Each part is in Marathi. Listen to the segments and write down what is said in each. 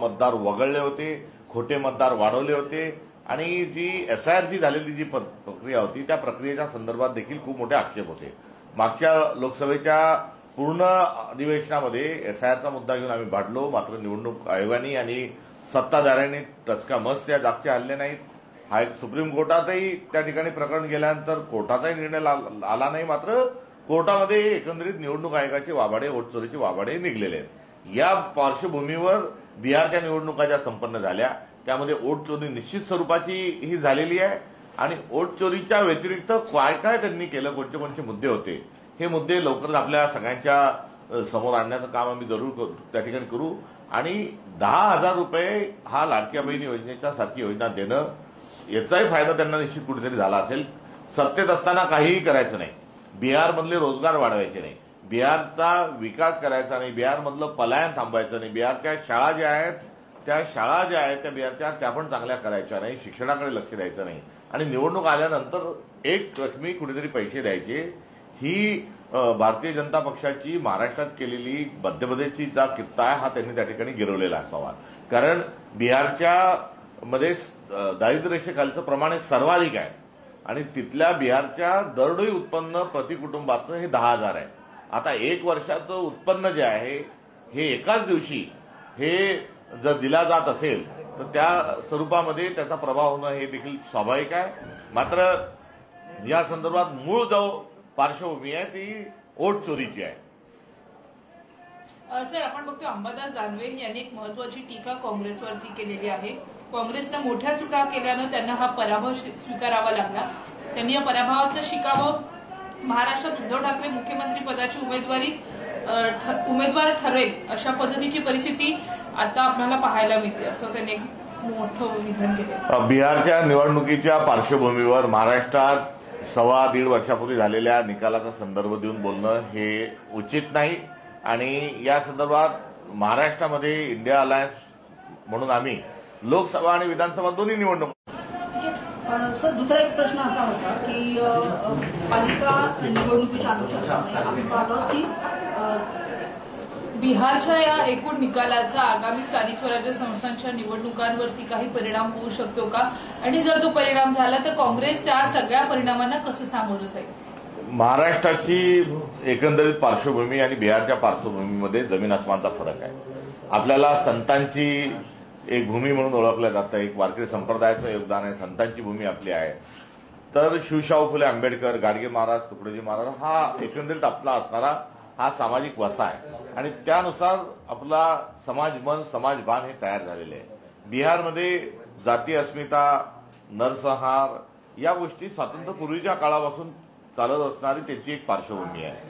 मतदार वगळले होते, खोटे मतदार वाढवले होते आणि जी एसआयआरची झालेली जी प्रक्रिया होती त्या प्रक्रियेच्या संदर्भात देखील खूप मोठे आक्षेप होते. मागच्या लोकसभेच्या पूर्ण अधिवेशनामध्ये एसआयआरचा मुद्दा घेऊन आम्ही भांडलो, मात्र निवडणूक आयोगाने आणि सत्ताधाऱ्यांनी टचका मस्त त्या जागचे हल्ले नाहीत. सुप्रीम कोर्टातही त्या ठिकाणी प्रकरण गेल्यानंतर कोर्टाचाही निर्णय आला नाही, मात्र कोर्टामध्ये एकंदरीत निवडणूक आयोगाचे वाभाडे, वोट चोरीचे वाभाडे निघलेले आहेत. या पार्श्वभूमीवर बिहारच्या निवडणुका ज्या संपन्न झाल्या त्यामध्ये वोट चोरी निश्चित स्वरूपाची ही झालेली आहे आणि वोट चोरीच्या व्यतिरिक्त काय काय त्यांनी केलं, कोणते कोणते मुद्दे होते, हे मुद्दे लवकरच आपल्या सगळ्यांच्या समोर आणण्याचं काम आम्ही जरूर त्या ठिकाणी करू. आणि 10,000 रुपये हा लाडक्या बहीण योजनेच्या सारखी योजना देणं याचाही फायदा त्यांना निश्चित कुठेतरी झाला असेल. सत्तेत असताना काहीही करायचं नाही, बिहारमधले रोजगार वाढवायचे नाही, बिहारचा विकास करायचा नाही, बिहारमधलं पलायन थांबवायचं नाही, बिहारच्या शाळा ज्या आहेत त्या बिहारच्या त्या पण चांगल्या करायच्या नाही, शिक्षणाकडे लक्ष द्यायचं नाही आणि निवडणूक आल्यानंतर एक रकमी कुठेतरी पैसे द्यायचे. ही भारतीय जनता पक्षाची महाराष्ट्रात केलेली मध्यप्रदेशची जा किस्सा आहे हा त्यांनी त्या ठिकाणी गिरवलेला असावा. कारण बिहारच्या मध्ये दारिद्र्य रेषेखालचं प्रमाण सर्वाधिक आहे आणि तिथल्या बिहारच्या दरडोई उत्पन्न प्रति कुटुंबाचं हे 10,000 आहे. आता एक वर्षाचं उत्पन्न जे आहे हे एकाच दिवशी हे जर दिला जात असेल तर त्या स्वरूपामध्ये त्याचा प्रभाव होणं हे देखील स्वाभाविक आहे. मात्र या संदर्भात मूळ जो पार्श्वभूमी आहे ती वोट चोरीची आहे. सर, आपण बघतो अंबादास दानवे यांनी एक महत्वाची टीका काँग्रेसवरती केलेली आहे. काँग्रेसनं मोठ्या चुका केल्यानं त्यांना हा पराभव स्वीकारावा लागला. त्यांनी या पराभवातनं शिकावं, महाराष्ट्रात उद्धव ठाकरे मुख्यमंत्री पदाची उमेदवार ठरेल अशा पद्धतीची परिस्थिती आता आपल्याला पाहायला मिळते, असं त्यांनी एक मोठं विधान केलं. बिहारच्या निवडणुकीच्या पार्श्वभूमीवर महाराष्ट्रात 1.25 वर्षापूर्वी झालेल्या निकालाचा संदर्भ देऊन बोलणं हे उचित नाही आणि या संदर्भात महाराष्ट्रामध्ये इंडिया अलायन्स म्हणून आम्ही लोकसभा आणि विधानसभा दोन्ही निवडणूक. सर, दुसरा एक प्रश्न असा होता की पालिका निवडणुकीच्या अनुषंगाने आम्ही पाहतो की बिहारच्या या एकूण निकालाचा आगामी स्थानिक स्वराज्य संस्थांच्या निवडणुकांवरती काही परिणाम होऊ शकतो का आणि जर तो परिणाम झाला तर काँग्रेस त्या सगळ्या परिणामांना कसं सामोरं जाईल? महाराष्ट्राची एकंदरीत पार्श्वभूमी आणि बिहारच्या पार्श्वभूमीमध्ये जमीन आसमानचा फरक आहे. आपल्याला संतांची एक भूमी म्हणून ओळखलं जातं, एक वारकरी संप्रदायाचं योगदान आहे, संतांची भूमी आपली आहे. तर शिवशाहू फुले आंबेडकर, गाडगे महाराज, तुकडोजी महाराज हा एकंदरीत आपला असणारा हा सामाजिक वसा आहे आणि त्यानुसार आपला समाज मन, समाजभान हे तयार झालेले आहे. बिहारमध्ये जाती अस्मिता, नरसंहार या गोष्टी स्वातंत्र्यपूर्वीच्या काळापासून चालत असणारी त्यांची एक पार्श्वभूमी आहे.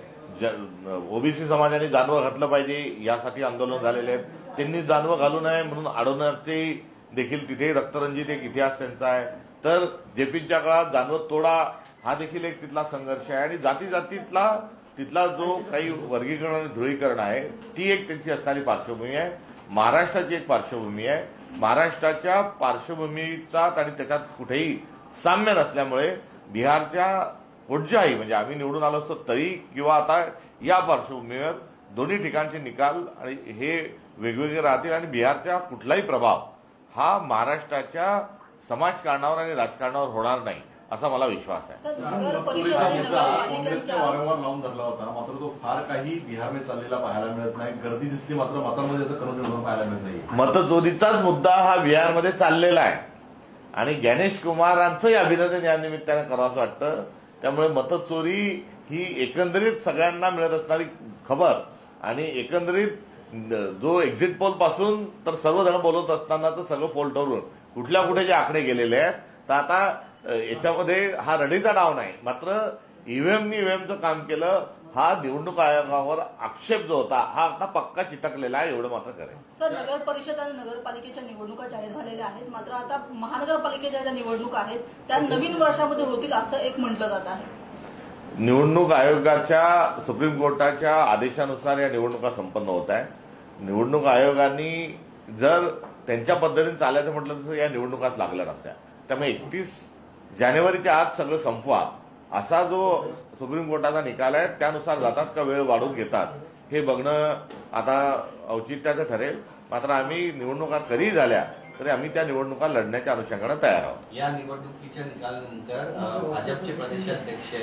ओबीसी समाजाने जानवं घातलं पाहिजे यासाठी आंदोलन झालेले आहेत. त्यांनी जानवं घालू नये म्हणून अडवण्याचे देखील तिथे रक्तरंजित एक इतिहास त्यांचा आहे. तर जेपीच्या काळात जानवं तोडा हा देखील एक तिथला संघर्ष आहे आणि जातीजातीतला तिथला जो काही वर्गीकरण आणि ध्रुवीकरण आहे ती एक त्यांची असणारी पार्श्वभूमी आहे. महाराष्ट्राची एक पार्श्वभूमी आहे. महाराष्ट्राच्या पार्श्वभूमीचा आणि त्याच्यात कुठेही साम्य नसल्यामुळे बिहारच्या कुठच्याही म्हणजे आम्ही निवडून आलो असतो तरी किंवा आता या पार्श्वभूमीवर दोन्ही ठिकाणचे निकाल आणि हे वेगवेगळे राहतील आणि बिहारचा कुठलाही प्रभाव हा महाराष्ट्राच्या समाजकारणावर आणि राजकारणावर होणार नाही असा मला विश्वास आहे. काँग्रेसने वारंवार लावून धरला होता, मात्र तो फार काही बिहारमध्ये चाललेला पाहायला मिळत नाही. गर्दी दिसली मात्र मतांमध्ये असं करून पाहायला मिळत नाही. मतचोरीचाच मुद्दा हा बिहारमध्ये चाललेला आहे आणि गणेश कुमारांचंही अभिनंदन या निमित्तानं करावं असं वाटतं. त्यामुळे मतचोरी ही एकंदरीत सगळ्यांना मिळत असणारी खबर आणि एकंदरीत जो एक्झिट पोल पासून तर सर्वजण बोलत असतानाचं सगळं पोल ठरून कुठल्या कुठे जे आकडे गेलेले आहेत तर आता याच्यामध्ये हा रडीचा डाव नाही, मात्र ईव्हीएमनी ईव्हीएमचं काम केलं हा निवडणूक आयोगावर आक्षेप जो होता हा आता पक्का चिटकलेला आहे एवढं मात्र करेल. सर, नगर परिषद आणि नगरपालिकेच्या निवडणुका जाहीर झालेल्या आहेत, मात्र आता महानगरपालिकेच्या ज्या निवडणुका आहेत त्या नवीन वर्षामध्ये होतील असं एक म्हटलं जात आहे. निवडणूक आयोगाच्या सुप्रीम कोर्टाच्या आदेशानुसार या निवडणुका संपन्न होत आहे. निवडणूक आयोगाने जर त्यांच्या पद्धतीने चालायचं म्हटलं तर या निवडणुकाच लागल्या नसत्या. त्यामुळे 31 जानेवारीच्या आत सगळं संपवा असा जो सुप्रीम कोर्टाचा निकाल आहे त्यानुसार जातात का वेळ वाढवून घेतात हे बघणं आता औचित्याचं ठरेल. मात्र आम्ही निवडणुका कधी झाल्या तरी आम्ही त्या निवडणुका लढण्याच्या अनुषंगाने तयार आहोत. या निवडणुकीच्या निकालानंतर भाजपचे प्रदेशाध्यक्ष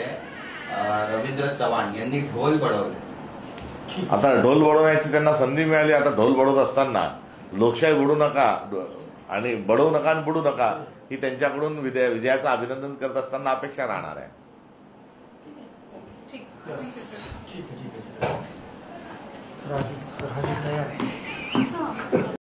रवींद्र चव्हाण यांनी ढोल बडवले. आता ढोल बडवण्याची त्यांना संधी मिळाली. आता ढोल बडवत असताना लोकशाही बुडू नका आणि बडवू नका आणि बुडू नका ही त्यांच्याकडून विजयाचं अभिनंदन करत असताना अपेक्षा राहणार आहे.